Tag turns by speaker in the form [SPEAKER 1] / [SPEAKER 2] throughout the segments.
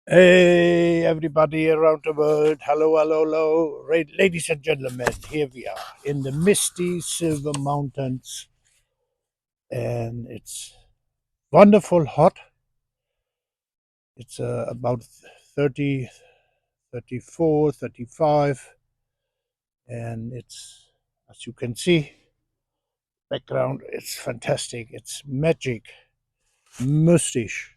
[SPEAKER 1] Hey, everybody around the world. Hello, hello, hello. Ladies and gentlemen, here we are in the misty Silver Mountains, and it's wonderful hot. It's about 30, 34, 35, and it's, as you can see, background, it's fantastic. It's magic, mystisch.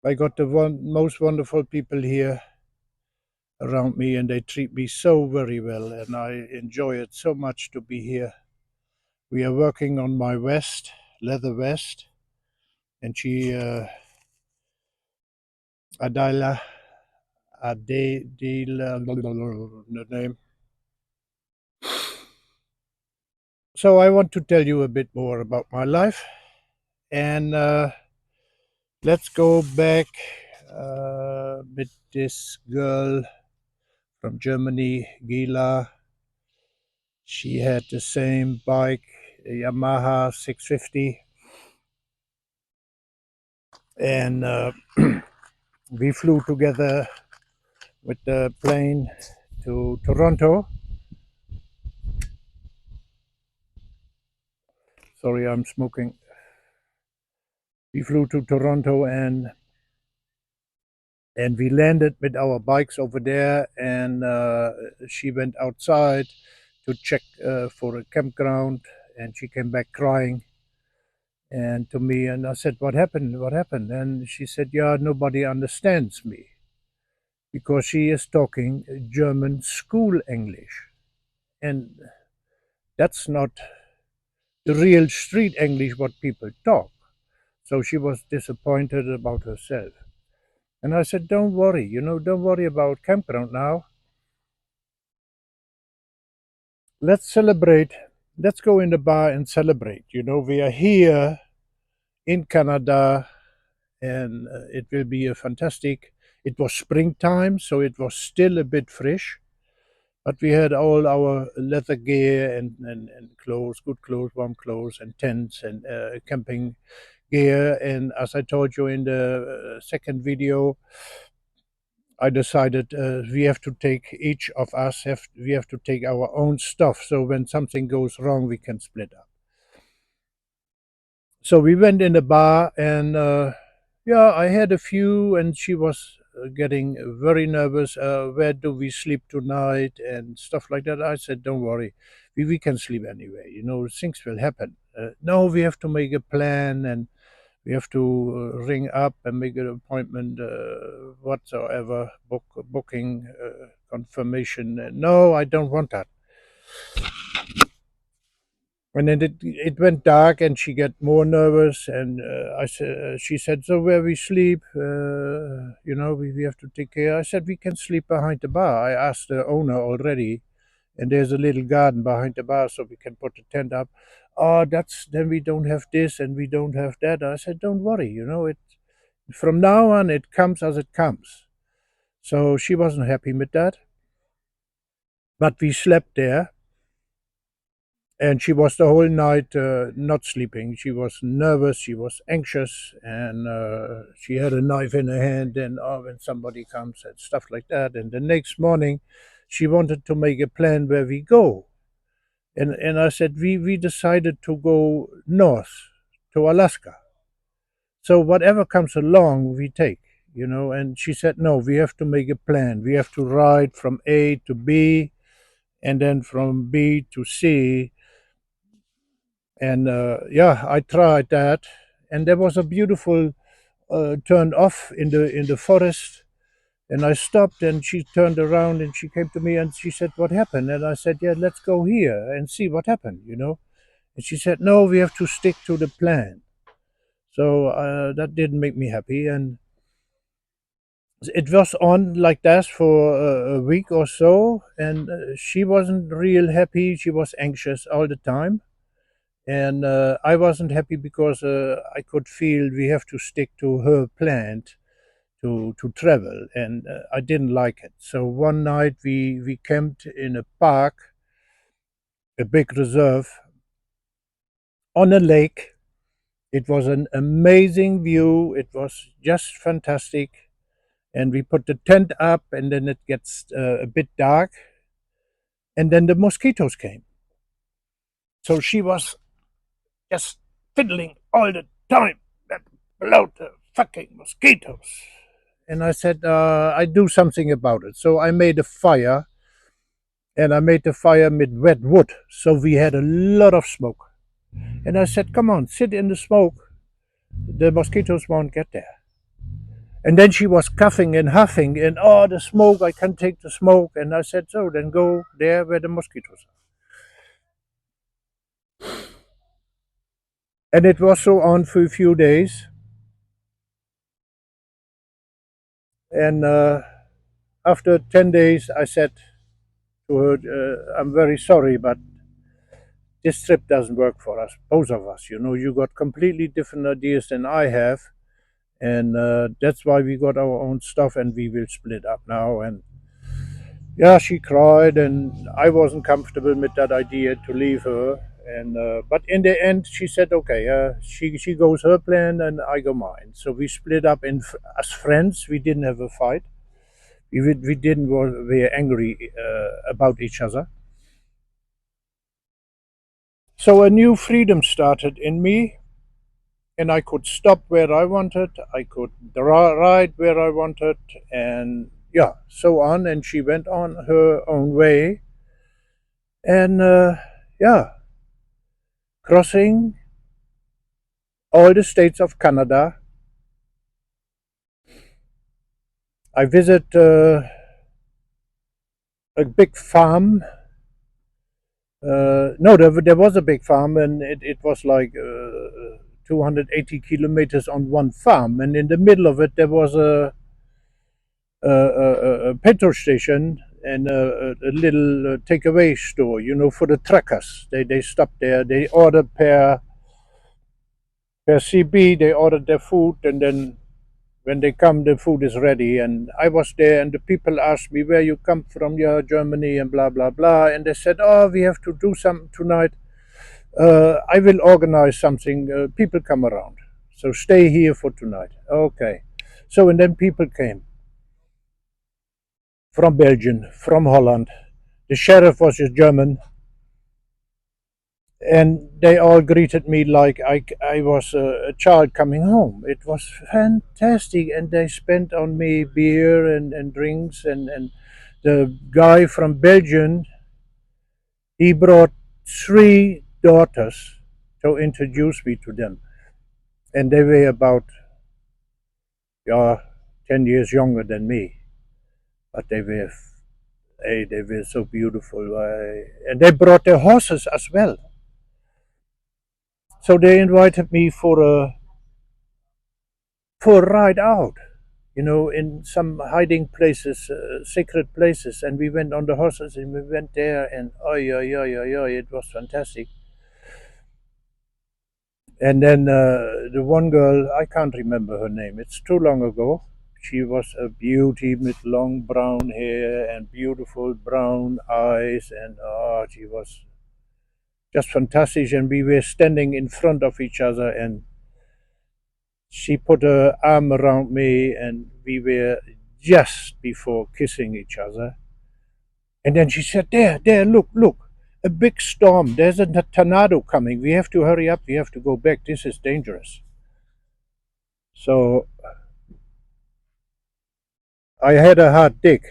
[SPEAKER 1] I got the most wonderful people here around me, and they treat me so very well, and I enjoy it so much to be here. We are working on my vest, leather vest, and she, Adela, Adela, the name. So I want to tell you a bit more about my life, and let's go back with this girl from Germany, Gila. She had the same bike, a Yamaha 650, and we flew together with the plane to Toronto. Sorry, I'm smoking. We flew to Toronto, and we landed with our bikes over there, and she went outside to check for a campground, and she came back crying and to me, and I said, what happened? And she said, yeah, nobody understands me because she is talking German school English, and that's not the real street English what people talk. So she was disappointed about herself. And I said, don't worry, don't worry about campground now. Let's celebrate. Let's go in the bar and celebrate. We are here in Canada, and it will be a fantastic. It was springtime, so it was still a bit fresh, but we had all our leather gear and clothes, good clothes, warm clothes, and tents and camping gear. And as I told you in the second video, I decided we have to take each of us we have to take our own stuff. So when something goes wrong, we can split up. So we went in the bar, and yeah, I had a few, and she was getting very nervous. Where do we sleep tonight and stuff like that? I said, don't worry, we can sleep anyway. Things will happen. No, we have to make a plan, and we have to ring up and make an appointment whatsoever, booking confirmation. No, I don't want that. And then it went dark, and she got more nervous, and she said, so where we sleep, we have to take care. I said, we can sleep behind the bar. I asked the owner already, and there's a little garden behind the bar, so we can put the tent up. Oh, then we don't have this and we don't have that. I said, don't worry, it from now on, it comes as it comes. So she wasn't happy with that. But we slept there, and she was the whole night not sleeping. She was nervous, she was anxious, and she had a knife in her hand, and when somebody comes and stuff like that. And the next morning, she wanted to make a plan where we go. And I said, we decided to go north to Alaska. So whatever comes along, we take, And she said, no, we have to make a plan. We have to ride from A to B, and then from B to C. And yeah, I tried that, and there was a beautiful turn off in the forest. And I stopped, and she turned around, and she came to me, and she said, what happened? And I said, yeah, let's go here and see what happened. And she said, no, we have to stick to the plan. So that didn't make me happy, and it was on like that for a week or so, and she wasn't real happy. She was anxious all the time, and I wasn't happy because I could feel we have to stick to her plan to travel, and I didn't like it. So one night we camped in a park, a big reserve on a lake. It was an amazing view. It was just fantastic. And we put the tent up, and then it gets a bit dark, and then the mosquitoes came. So she was just fiddling all the time. That blow the fucking mosquitoes. And I said, I do something about it. So I made a fire, and I made the fire with wet wood. So we had a lot of smoke. And I said, come on, sit in the smoke. The mosquitoes won't get there. And then she was coughing and huffing, and oh, the smoke, I can't take the smoke. And I said, so then go there where the mosquitoes are. And it was so on for a few days. And after 10 days, I said to her, I'm very sorry, but this trip doesn't work for us, both of us. You know, you got completely different ideas than I have. And that's why we got our own stuff, and we will split up now. And yeah, she cried, and I wasn't comfortable with that idea to leave her. And but in the end, she said, "Okay, she goes her plan, and I go mine." So we split up as friends. We didn't have a fight. We didn't were angry about each other. So a new freedom started in me, and I could stop where I wanted. I could ride where I wanted, and yeah, so on. And she went on her own way, and yeah, crossing all the states of Canada. I visit a big farm. No, there was a big farm, and it was like 280 kilometers on one farm, and in the middle of it there was a petrol station and a little takeaway store, you know, for the truckers. They stopped there. They ordered per CB. They ordered their food, and then when they come, the food is ready. And I was there, and the people asked me where you come from. Yeah, Germany, and blah blah blah. And they said, "Oh, we have to do something tonight. I will organize something. People come around, so stay here for tonight." Okay. So and then people came from Belgium, from Holland. The sheriff was a German, and they all greeted me like I was a child coming home. It was fantastic, and they spent on me beer and drinks. And the guy from Belgium, he brought three daughters to introduce me to them, and they were about yeah 10 years younger than me, but they were so beautiful, and they brought their horses as well. So they invited me for a ride out, you know, in some hiding places, secret places. And we went on the horses, and we went there, and oh yeah, yeah, yeah, yeah, it was fantastic. And then the one girl, I can't remember her name. It's too long ago. She was a beauty with long brown hair and beautiful brown eyes, and oh, she was just fantastic. And we were standing in front of each other, and she put her arm around me, and we were just before kissing each other. And then she said, there, look, look, a big storm. There's a tornado coming. We have to hurry up. We have to go back. This is dangerous. So I had a hard dick.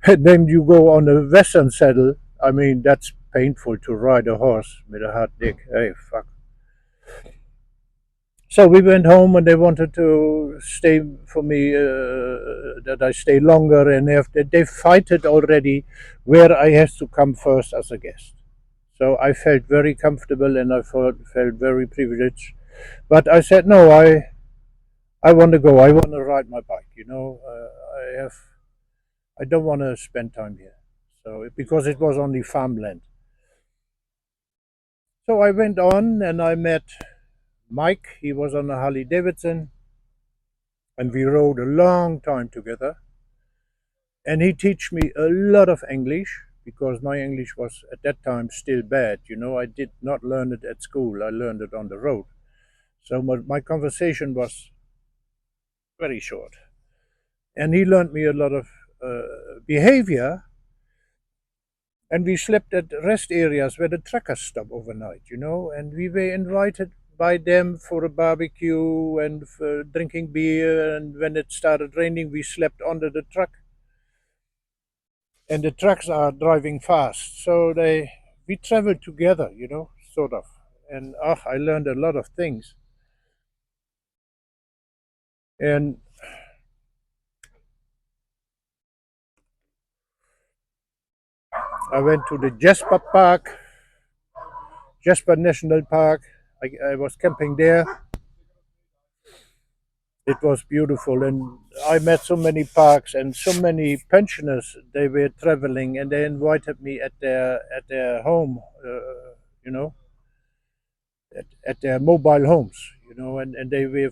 [SPEAKER 1] And then you go on a western saddle. I mean, that's painful to ride a horse with a hard dick. Hey, fuck. So we went home, and they wanted to stay for me, that I stay longer, and they fighted already where I have to come first as a guest. So I felt very comfortable, and I felt very privileged. But I said, no, I want to go. I want to ride my bike. You know, I don't want to spend time here. So because it was only farmland. So I went on, and I met Mike. He was on a Harley Davidson, and we rode a long time together. And he teach me a lot of English, because my English was at that time still bad. You know, I did not learn it at school. I learned it on the road. So my conversation was very short, and he learned me a lot of behavior. And we slept at rest areas where the truckers stop overnight, and we were invited by them for a barbecue and for drinking beer. And when it started raining, we slept under the truck, and the trucks are driving fast, so we traveled together, sort of. And I learned a lot of things. And I went to the Jasper National Park. I was camping there. It was beautiful, and I met so many parks and so many pensioners. They were traveling, and they invited me at their home, you know, at their mobile homes, and they were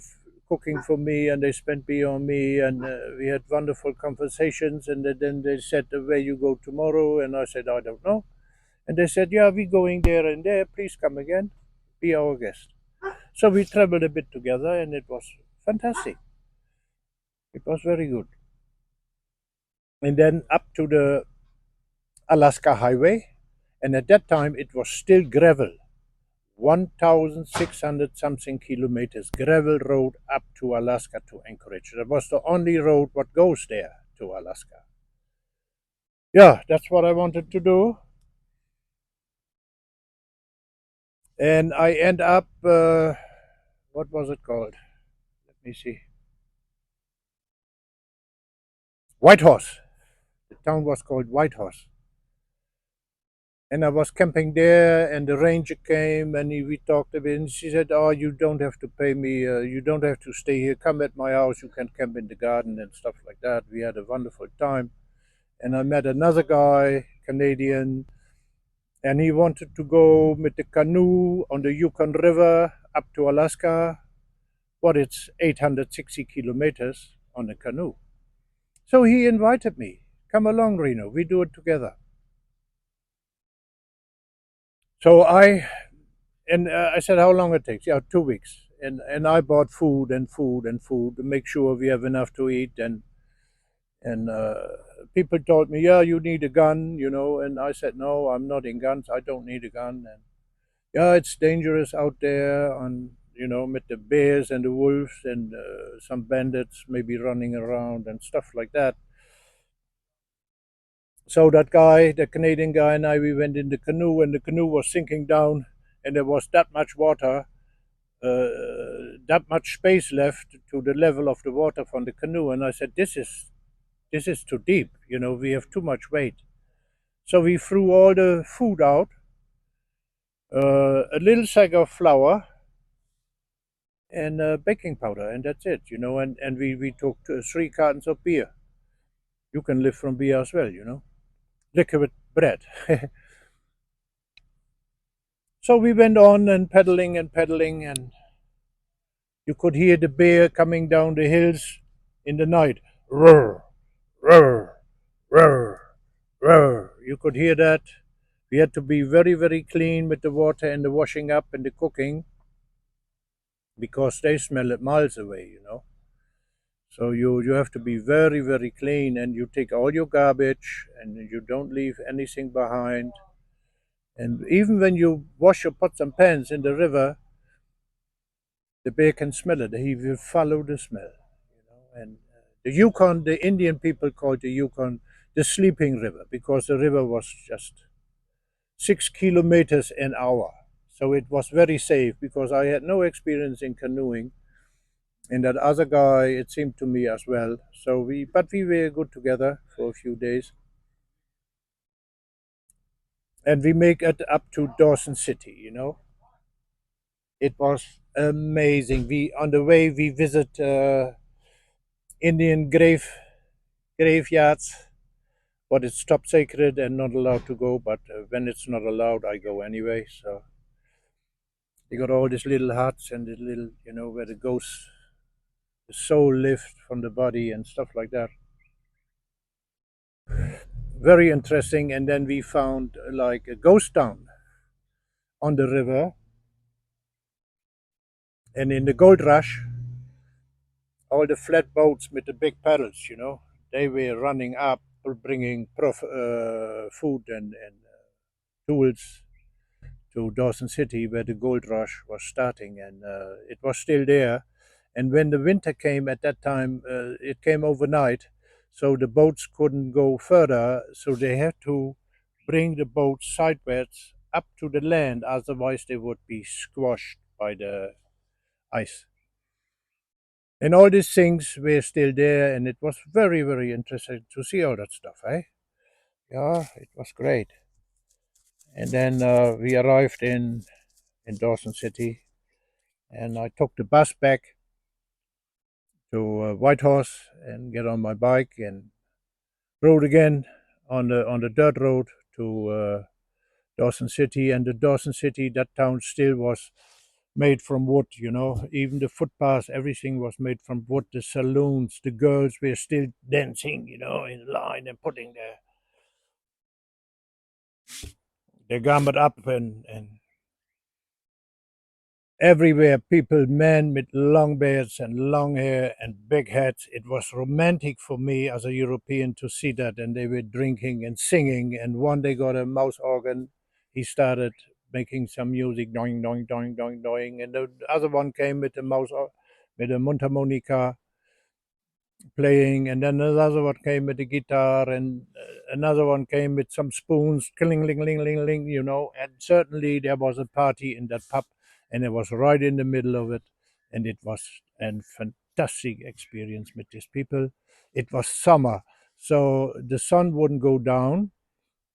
[SPEAKER 1] cooking for me, and they spent beer on me, and we had wonderful conversations. And then they said, "Where you go tomorrow?" And I said, "I don't know." And they said, "Yeah, we're going there and there. Please come again, be our guest." So we traveled a bit together, and it was fantastic. It was very good. And then up to the Alaska Highway, and at that time it was still gravel. 1,600 something kilometers gravel road up to Alaska to Anchorage. That was the only road what goes there to Alaska. Yeah, that's what I wanted to do. And I end up, what was it called? Let me see. Whitehorse. The town was called Whitehorse. And I was camping there, and the ranger came, and we talked a bit. And she said, "Oh, you don't have to pay me. You don't have to stay here. Come at my house. You can camp in the garden and stuff like that." We had a wonderful time. And I met another guy, Canadian, and he wanted to go with the canoe on the Yukon River up to Alaska. But it's 860 kilometers on a canoe. So he invited me. Come along, Reno. We do it together. So I said, "How long it takes?" "Yeah, 2 weeks." And I bought food and food and food to make sure we have enough to eat. And people told me, "Yeah, you need a gun, And I said, "No, I'm not in guns. I don't need a gun." And yeah, it's dangerous out there with the bears and the wolves and some bandits maybe running around and stuff like that. So that guy, the Canadian guy, and I, we went in the canoe, and the canoe was sinking down, and there was that much water, that much space left to the level of the water from the canoe. And I said, "This is too deep. We have too much weight." So we threw all the food out, a little sack of flour, and baking powder, and that's it. And we took 3 cartons of beer. You can live from beer as well. Liquor with bread. So we went on and pedaling, and you could hear the bear coming down the hills in the night. Roar, roar, roar, roar. You could hear that. We had to be very, very clean with the water and the washing up and the cooking because they smell it miles away. So you have to be very, very clean, and you take all your garbage and you don't leave anything behind. And even when you wash your pots and pans in the river, the bear can smell it. He will follow the smell. And the Yukon, the Indian people called the Yukon the sleeping river because the river was just 6 kilometers an hour. So it was very safe because I had no experience in canoeing. And that other guy, it seemed to me as well. But we were good together for a few days. And we make it up to Dawson City. It was amazing. On the way we visit Indian graveyards, but it's top secret and not allowed to go. But when it's not allowed, I go anyway. So they got all these little huts and the little, where the ghosts, the soul lift from the body and stuff like that. Very interesting. And then we found like a ghost town on the river, And in the gold rush, all the flat boats with the big paddles, they were running up, bringing food and tools to Dawson City, where the gold rush was starting, and it was still there. And when the winter came at that time, it came overnight, so the boats couldn't go further, so they had to bring the boats sideways up to the land, otherwise they would be squashed by the ice. And all these things were still there, and it was very, very interesting to see all that stuff, eh? Yeah, it was great. And then we arrived in Dawson City, and I took the bus back to Whitehorse and get on my bike and rode again on the dirt road to Dawson City. And the Dawson City, that town still was made from wood, even the footpaths, everything was made from wood. The saloons, the girls were still dancing, in line and putting their garment up and everywhere people, men with long beards and long hair and big hats. It was romantic for me as a European to see that. And they were drinking and singing. And one they got a mouse organ. He started making some music, doing, doing, doing, doing, doing. And the other one came with a with a mundharmonica playing, and then another one came with the guitar, and another one came with some spoons, cling, ling, ling, ling, ling, And certainly there was a party in that pub, and it was right in the middle of it, and it was a fantastic experience with these people. It was summer, so the sun wouldn't go down.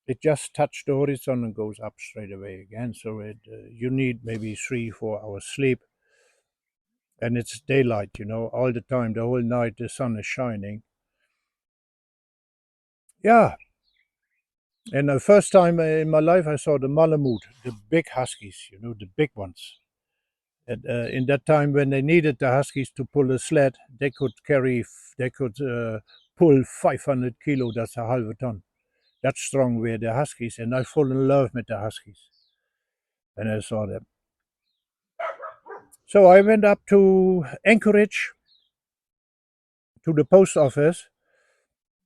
[SPEAKER 1] It just touched the horizon and goes up straight away again. So you need maybe 3 4 hours sleep, and it's daylight, all the time, the whole night. The sun is shining. Yeah, and the first time in my life I saw the Malamute, the big huskies, the big ones. And in that time when they needed the huskies to pull a sled, they could pull 500 kilo. That's a half a ton. That strong were the huskies, and I fall in love with the huskies when I saw them. So I went up to Anchorage to the post office,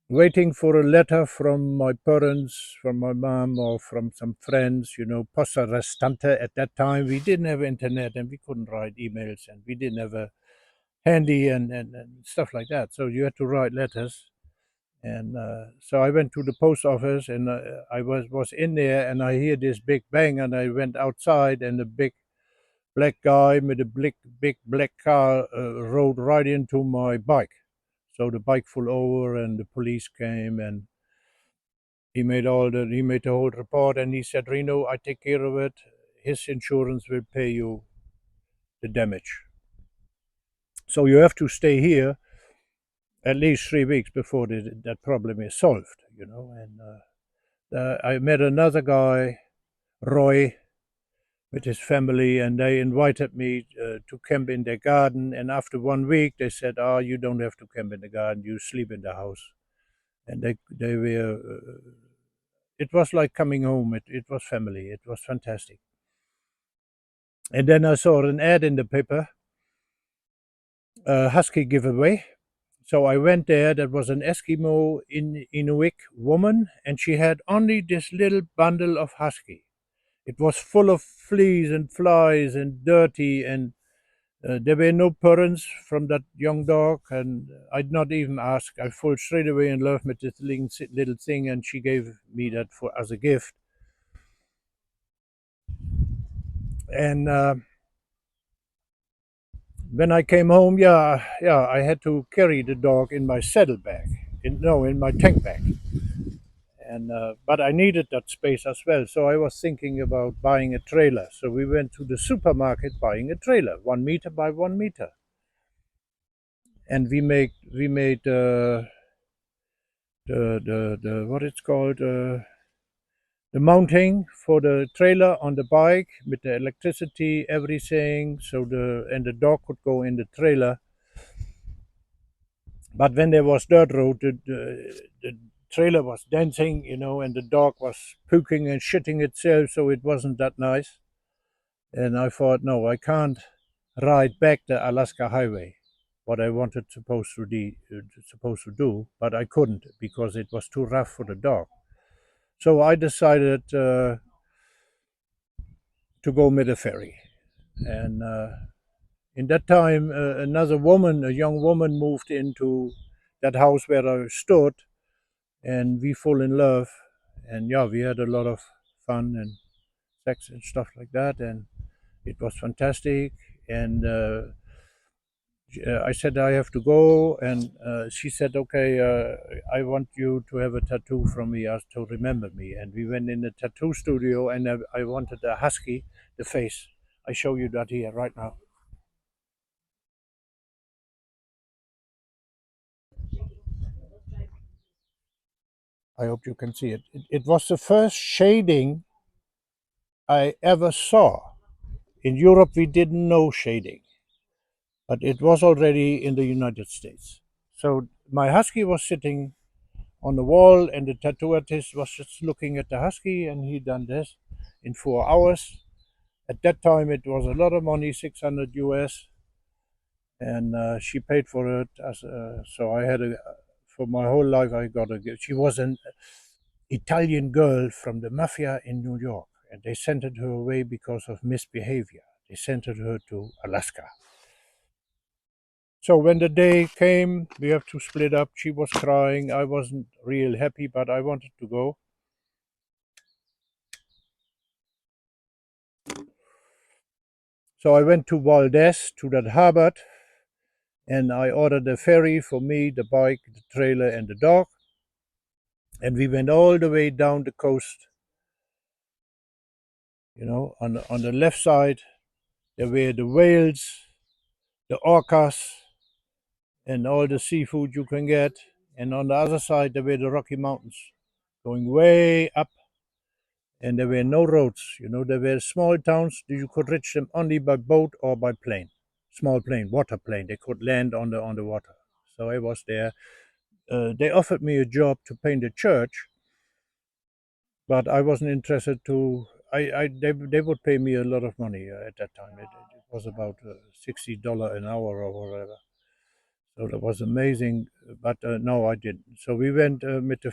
[SPEAKER 1] waiting for a letter from my parents, from my mom, or from some friends, posta restante. At that time, we didn't have internet and we couldn't write emails and we didn't have a handy and stuff like that. So you had to write letters. And so I went to the post office and I was in there and I hear this big bang and I went outside and the big black guy with a big black car rode right into my bike. So the bike flew over and the police came and he made the whole report and he said, Reno, I take care of it. His insurance will pay you the damage. So you have to stay here at least 3 weeks before that problem is solved, And I met another guy, Roy, with his family, and they invited me to camp in their garden. And after 1 week, they said, "Oh, you don't have to camp in the garden. You sleep in the house." And they were. It was like coming home. It was family. It was fantastic. And then I saw an ad in the paper, a husky giveaway. So I went there. There was an Eskimo Inuit woman, and she had only this little bundle of husky. It was full of fleas and flies and dirty, and there were no parents from that young dog, and I'd not even ask. I fell straight away in love with this little thing, and she gave me that for as a gift. And when I came home, yeah, I had to carry the dog in my saddlebag, in my tank bag. And but I needed that space as well, so I was thinking about buying a trailer. So we went to the supermarket buying a trailer, 1 meter by 1 meter, and we made the what it's called the mounting for the trailer on the bike with the electricity, everything. So the dog could go in the trailer. But when there was dirt road, the trailer was dancing, and the dog was puking and shitting itself, so it wasn't that nice. And I thought, no, I can't ride back the Alaska Highway. What I wanted supposed to do, but I couldn't because it was too rough for the dog. So I decided to go with a ferry. And in that time, another woman, a young woman, moved into that house where I stood, and we fell in love. And yeah, we had a lot of fun and sex and stuff like that, and it was fantastic. And I said I have to go, and she said, "Okay, I want you to have a tattoo from me as to remember me." And we went in the tattoo studio, and I wanted a husky, the face. I show you that here right now. I hope you can see it. It was the first shading I ever saw. In Europe, we didn't know shading, but it was already in the United States. So my husky was sitting on the wall, and the tattoo artist was just looking at the husky, and he done this in 4 hours. At that time, it was a lot of money, 600 US, and she paid for it. So I had for my whole life, I got a gift. She was an Italian girl from the mafia in New York, and they sent her away because of misbehavior. They sent her to Alaska. So when the day came, we have to split up. She was crying. I wasn't real happy, but I wanted to go. So I went to Valdez, to that harbor, and I ordered a ferry for me, the bike, the trailer, and the dog. And we went all the way down the coast. On the left side, there were the whales, the orcas, and all the seafood you can get. And on the other side, there were the Rocky Mountains going way up, and there were no roads. There were small towns. You could reach them only by boat or by plane, small plane, water plane. They could land on the water. So I was there. They offered me a job to paint a church, but I wasn't interested to. They would pay me a lot of money at that time. It was about $60 an hour or whatever. So that was amazing. But no, I didn't. So we went with the